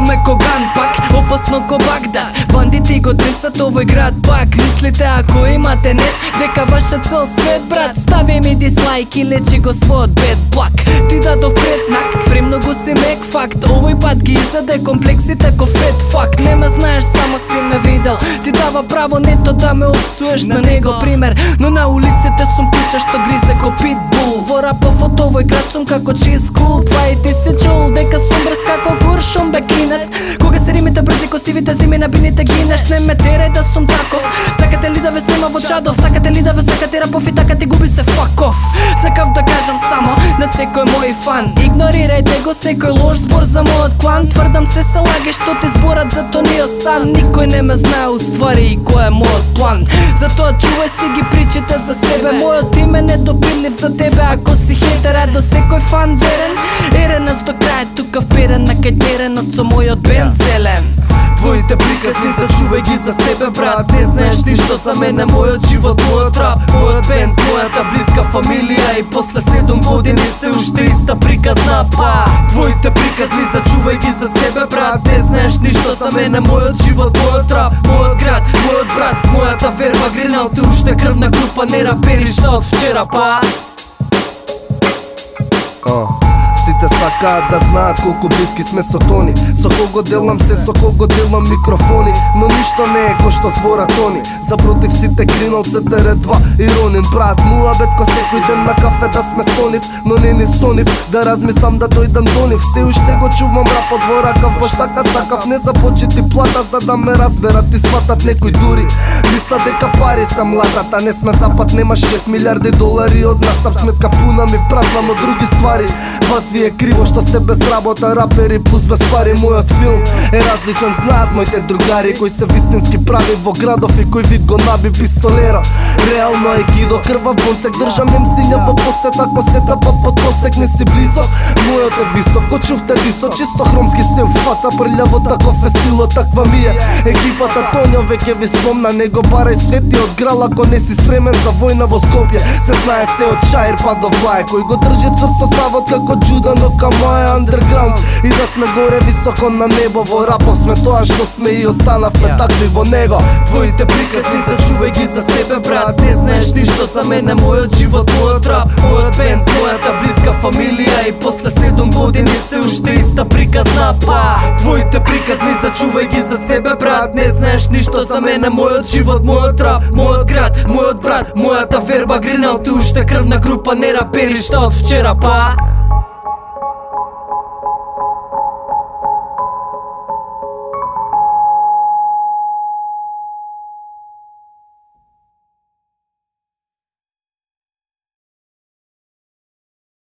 Ме Коган пак, опасно ко Багдад. Бандити го тресат овој град пак. Мислите ако имате нет, дека ваша цел свет брат. Стави ми дислайк и лечи го својот бед блак. Ти дадов предзнак, премногу си мек факт. Овој пат ги изаде комплексите ко фет факт. Нема знаеш, само си ме видел. Ти дава право нето да ме опсуеш на него пример. Но на улиците сум пича што гризе ко питбул. Во рапов од овој град сум како чиз кул. Па и ти си чул дека сум брз како куршум бекинец. Кога се римите брзи ко сивите зими на бините гинеш. Не ме терај да сум таков. Сакате ли да ве снима во чадов? Сакате ли да ве сакате рапов и така ти губи се fuck off. Сакав да кажам само на секој мој фан: игнорирајте го секој лош збор за мојот клан. Тврдам се лаги што ти зборат за тониот сан. Никој не ме знае уствари и кој е мојот план. Затоа чувај си ги причите за себе. Мојот име не допирлив за тебе ако си хейтер. А до секој фан верен, еренас до крај тука вперен на кај теренот со мојот бенд зелен. Твоите приказни зачувај ги за себе брат. Не знаеш ништо за мене, мојот живот, мојот рап, мојот бенд, мојата близка фамилија. И после 7 години се уште иста приказна па. Твоите приказни зачувај ги за себе брат. Не знаеш ништо за мене, мојот живот, мојот рап, мојот град, мојот брат, мојата верба гринал. Ти уште крвна група, не рапери што од вчера па. Сите сакаат да знаат колку блиски сме со тони. Со кого делам се, со кого делам микрофони. Но ништо не е ко што зборат они. За против сите кринал се ТР2 иронин. Прават муабет ко секој ден на кафе да сме сонив. Но не ни сонив, да размислам да дојдам до нив. Се уште го чувам рапот во ракав, баш така сакав не започети плата. За да ме разберат и сватат некој дури. Мисла дека пари са младат, а не сме запад. Нема 6 милиарди долари од нас, сам сметка пуна ми празна, но други ствари. Вас ви е криво што сте без работа, рапери плюс без пари. Мојот филм е различен, знаат моите другари кои се вистински прави во градов и кој вид го наби пистолера. Реално е кидо, крвав бонсек, држам им сиња во посета, косета па под косек не си близок. Мојот е високо, чувте дисо, чисто хромски се в фаца, прљаво таков е стилот, таква ми е екипата. Тоњо веќе ви спомна, него барај свети од грал ако не си спремен за војна во Скопје. Се знае се од Чаир па до Влај, кој го држи црсто савот како Джуда, но камо е андерграунд. И да сме горе високо на небо, во рапов сме тоа што сме и останавме такви во него. Твоите приказни зачувај ги за себе брат. Не знаеш ништо за мене, мојот живот, мојот рап, мојот бенд, мојата близка фамилија. И после 7 години се уште иста приказна па. Твоите приказни зачувај ги за себе брат. Не знаеш ништо за мене, мојот живот, мојот рап, мојот град, мојот брат, мојата верба гринал. Ти уште крвна група, не рапери што од вчера па.